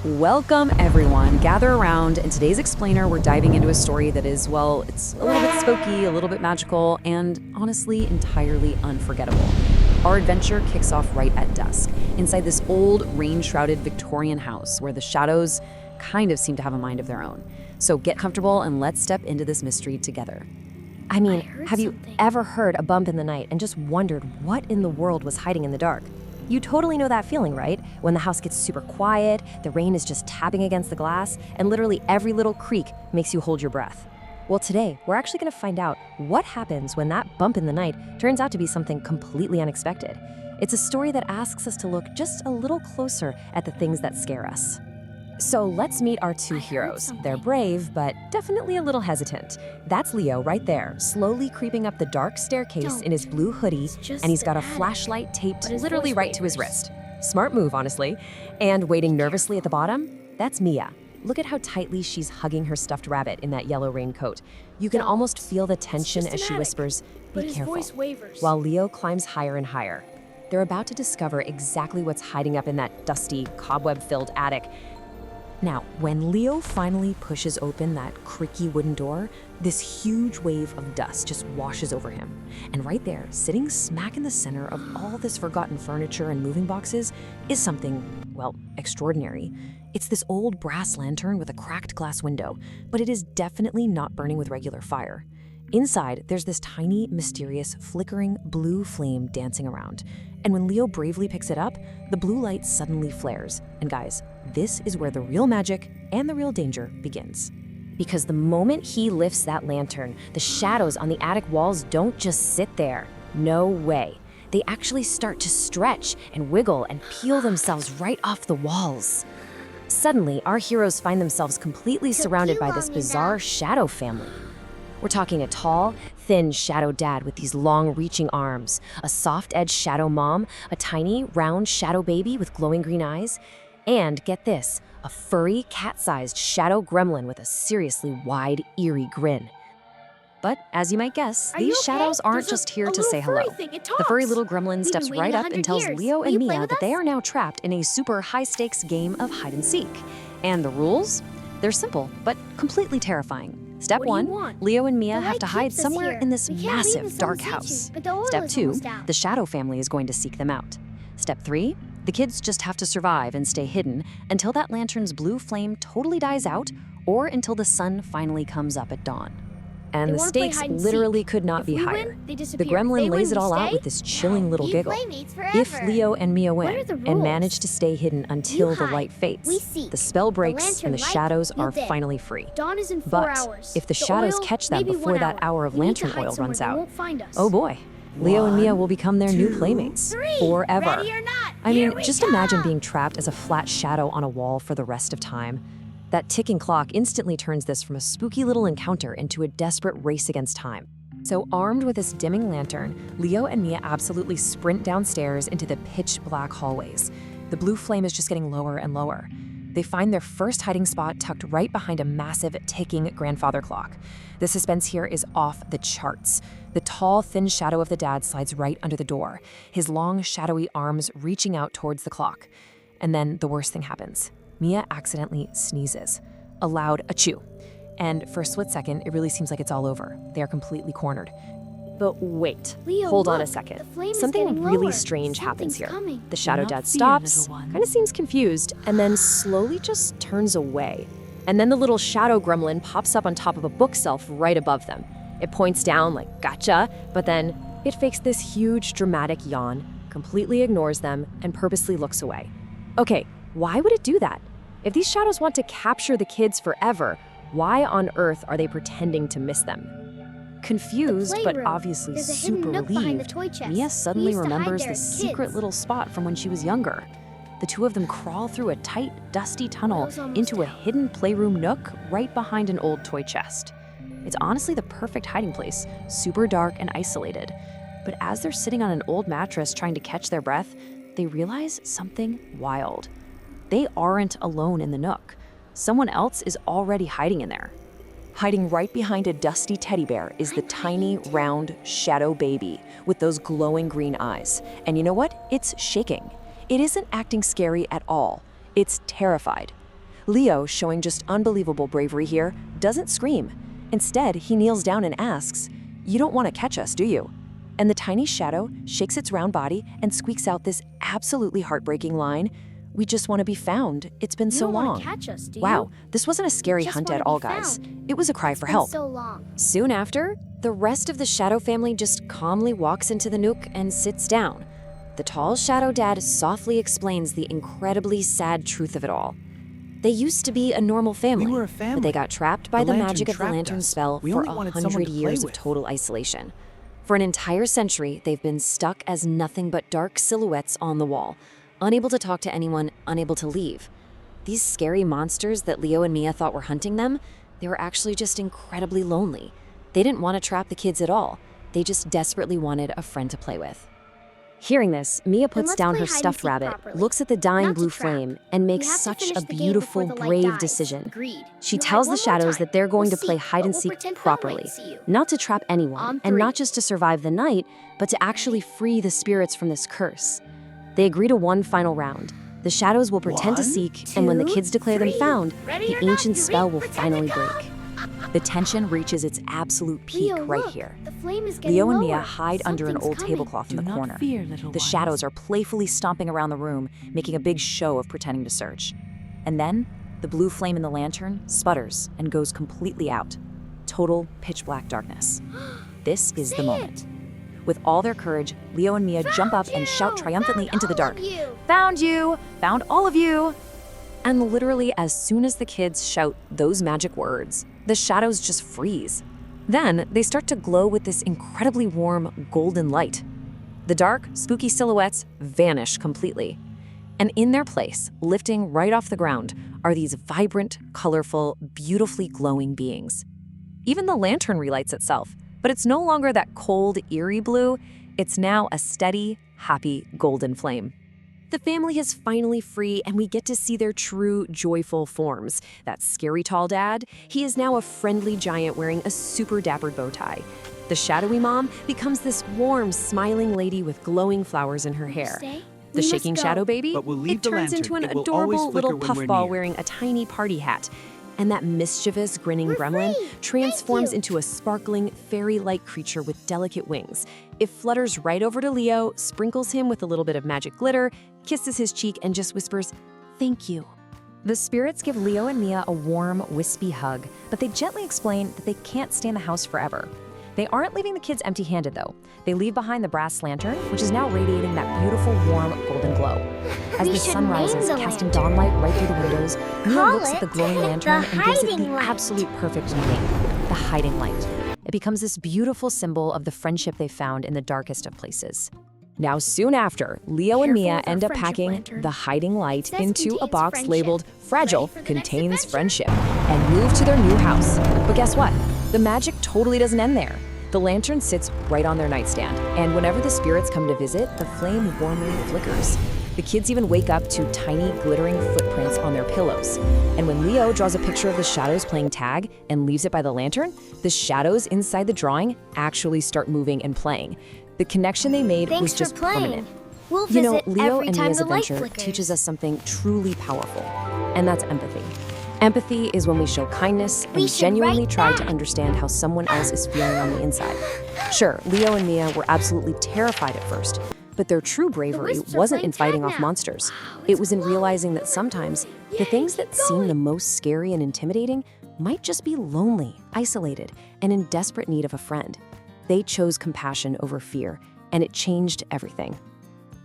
Welcome, everyone. Gather around. In today's explainer, we're diving into a story that is, well, it's a little bit spooky, a little bit magical, and honestly, entirely unforgettable. Our adventure kicks off right at dusk, inside this old, rain-shrouded Victorian house where the shadows kind of seem to have a mind of their own. So get comfortable and let's step into this mystery together. I mean, have you ever heard a bump in the night and just wondered what in the world was hiding in the dark? You totally know that feeling, right? When the house gets super quiet, the rain is just tapping against the glass, and literally every little creak makes you hold your breath. Well, today, we're actually going to find out what happens when that bump in the night turns out to be something completely unexpected. It's a story that asks us to look just a little closer at the things that scare us. So let's meet our two heroes. They're brave, but definitely a little hesitant. That's Leo right there, slowly creeping up the dark staircase in his blue hoodie, and he's got a flashlight taped literally right to his wrist. Smart move, honestly. And waiting nervously at the bottom, that's Mia. Look at how tightly she's hugging her stuffed rabbit in that yellow raincoat. You can almost feel the tension as she whispers, "Be careful," while Leo climbs higher and higher. They're about to discover exactly what's hiding up in that dusty, cobweb-filled attic. Now, when Leo finally pushes open that creaky wooden door, this huge wave of dust just washes over him. And right there, sitting smack in the center of all this forgotten furniture and moving boxes, is something, well, extraordinary. It's this old brass lantern with a cracked glass window, but it is definitely not burning with regular fire. Inside, there's this tiny, mysterious, flickering blue flame dancing around. And when Leo bravely picks it up, the blue light suddenly flares. And guys, this is where the real magic and the real danger begins. Because the moment he lifts that lantern, the shadows on the attic walls don't just sit there. No way. They actually start to stretch and wiggle and peel themselves right off the walls. Suddenly, our heroes find themselves completely surrounded by this bizarre shadow family. We're talking a tall, thin shadow dad with these long-reaching arms, a soft-edged shadow mom, a tiny, round shadow baby with glowing green eyes, and, get this, a furry, cat-sized shadow gremlin with a seriously wide, eerie grin. But, as you might guess, these shadows aren't just here to say hello. The furry little gremlin steps right up and tells Leo and Mia that they are now trapped in a super high-stakes game of hide-and-seek. And the rules? They're simple, but completely terrifying. Step 1, Leo and Mia have to hide somewhere in this massive dark house. Step 2, the shadow family is going to seek them out. Step 3, the kids just have to survive and stay hidden until that lantern's blue flame totally dies out or until the sun finally comes up at dawn. And the stakes literally could not be higher. The gremlin lays it all out with this chilling little giggle. If Leo and Mia win and manage to stay hidden until the light fades, the spell breaks and the shadows are finally free. But if the shadows catch them before that hour of lantern oil runs out, oh boy, Leo and Mia will become their new playmates forever. I mean, just imagine being trapped as a flat shadow on a wall for the rest of time. That ticking clock instantly turns this from a spooky little encounter into a desperate race against time. So armed with this dimming lantern, Leo and Mia absolutely sprint downstairs into the pitch black hallways. The blue flame is just getting lower and lower. They find their first hiding spot tucked right behind a massive ticking grandfather clock. The suspense here is off the charts. The tall, thin shadow of the dad slides right under the door, his long, shadowy arms reaching out towards the clock. And then the worst thing happens. Mia accidentally sneezes. A loud achoo. And for a split second, it really seems like it's all over. They are completely cornered. But wait, hold on a second. Something really strange happens here. The shadow dad stops, kind of seems confused, and then slowly just turns away. And then the little shadow gremlin pops up on top of a bookshelf right above them. It points down like, gotcha, but then it fakes this huge dramatic yawn, completely ignores them, and purposely looks away. Okay, why would it do that? If these shadows want to capture the kids forever, why on earth are they pretending to miss them? Confused, but obviously super relieved, Mia suddenly remembers the secret little spot from when she was younger. The two of them crawl through a tight, dusty tunnel into a hidden playroom nook right behind an old toy chest. It's honestly the perfect hiding place, super dark and isolated. But as they're sitting on an old mattress trying to catch their breath, they realize something wild. They aren't alone in the nook. Someone else is already hiding in there. Hiding right behind a dusty teddy bear is the tiny, round, shadow baby with those glowing green eyes. And you know what? It's shaking. It isn't acting scary at all. It's terrified. Leo, showing just unbelievable bravery here, doesn't scream. Instead, he kneels down and asks, "You don't want to catch us, do you?" And the tiny shadow shakes its round body and squeaks out this absolutely heartbreaking line, "We just want to be found. It's been so You don't wanna long." catch us, do you? Wow, this wasn't a scary Just hunt wanna at be all, guys. found. It was a cry It's for been help. so long. Soon after, the rest of the Shadow family just calmly walks into the nook and sits down. The tall Shadow Dad softly explains the incredibly sad truth of it all. They used to be a normal family, We were a but family. they got trapped by The the lantern magic of the trapped lantern us. spell We for only wanted someone 100 to play years of with. total isolation. For an entire century, they've been stuck as nothing but dark silhouettes on the wall, unable to talk to anyone, unable to leave. These scary monsters that Leo and Mia thought were hunting them, they were actually just incredibly lonely. They didn't want to trap the kids at all. They just desperately wanted a friend to play with. Hearing this, Mia puts let's down play her hide and stuffed seek rabbit, properly. looks at the dying Not to blue trap. flame, and We makes have to such finish a the game beautiful, before the light brave dies. decision. Agreed. She You hide tells the one more shadows time. that they're going We'll to play see, hide and but we'll seek pretend no one properly. might see you. Not to trap anyone, On and not three. just to survive the night, but to actually free the spirits from this curse. They agree to one final round. The shadows will pretend to One, seek, and when the two, kids declare them three. found, Ready the or not, ancient you spell ready? will Pretend finally to break. The tension reaches its absolute peak Leo, right look. here. The flame is getting Leo and lower. Mia hide under an Something's old coming. tablecloth in Do the not corner. fear, little The ones. shadows are playfully stomping around the room, making a big show of pretending to search. And then, the blue flame in the lantern sputters and goes completely out. Total pitch black darkness. This is the Say moment. With all their courage, Leo and Mia jump up and shout triumphantly Found into the all dark. of you. Found you! Found all of you! And literally, as soon as the kids shout those magic words, the shadows just freeze. Then they start to glow with this incredibly warm golden light. The dark, spooky silhouettes vanish completely. And in their place, lifting right off the ground, are these vibrant, colorful, beautifully glowing beings. Even the lantern relights itself, but it's no longer that cold, eerie blue. It's now a steady, happy golden flame. The family is finally free, and we get to see their true, joyful forms. That scary tall dad, he is now a friendly giant wearing a super dappered bow tie. The shadowy mom becomes this warm, smiling lady with glowing flowers in her hair. Stay? The We must shaking go. shadow baby, But we'll leave it the turns lantern. into an It will always adorable flicker little when we're puffball near. wearing a tiny party hat. And that mischievous, grinning We're gremlin free. transforms Thank you. into a sparkling, fairy-like creature with delicate wings. It flutters right over to Leo, sprinkles him with a little bit of magic glitter, kisses his cheek, and just whispers, "Thank you." The spirits give Leo and Mia a warm, wispy hug, but they gently explain that they can't stay in the house forever. They aren't leaving the kids empty-handed, though. They leave behind the brass lantern, which is now radiating that beautiful, warm, golden glow. As We the should sun name rises, the casting lantern. dawnlight right through the windows, Mia Call looks at the it glowing lantern the and gives it the hiding light. absolute perfect name, the hiding light. It becomes this beautiful symbol of the friendship they found in the darkest of places. Now, soon after, Leo and Careful Mia with our end up friendship packing lantern. the hiding light Says into a contains box friendship. labeled Fragile Ready for the next Contains adventure? Friendship and move to their new house. But guess what? The magic totally doesn't end there. The lantern sits right on their nightstand, and whenever the spirits come to visit, the flame warmly flickers. The kids even wake up to tiny, glittering footprints on their pillows. And when Leo draws a picture of the shadows playing tag and leaves it by the lantern, the shadows inside the drawing actually start moving and playing. The connection they made Thanks was for just playing. permanent. We'll You know, visit Leo every and time Mia's the light adventure flickers. teaches us something truly powerful, and that's empathy. Empathy is when we show kindness We and should genuinely write try to back. understand how someone else is feeling on the inside. Sure, Leo and Mia were absolutely terrified at first, but their true bravery wisps are wasn't playing in fighting tag off now. monsters. Wow, It it's was in glowing. realizing that sometimes the Yay, things that keep seem the going. most scary and intimidating might just be lonely, isolated, and in desperate need of a friend. They chose compassion over fear, and it changed everything.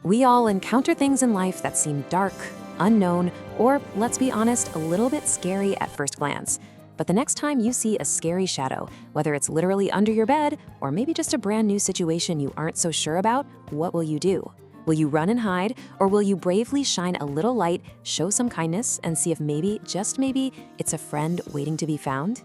We all encounter things in life that seem dark, unknown, or, let's be honest, a little bit scary at first glance. But the next time you see a scary shadow, whether it's literally under your bed or maybe just a brand new situation you aren't so sure about, what will you do? Will you run and hide, or will you bravely shine a little light, show some kindness, and see if maybe, just maybe, it's a friend waiting to be found?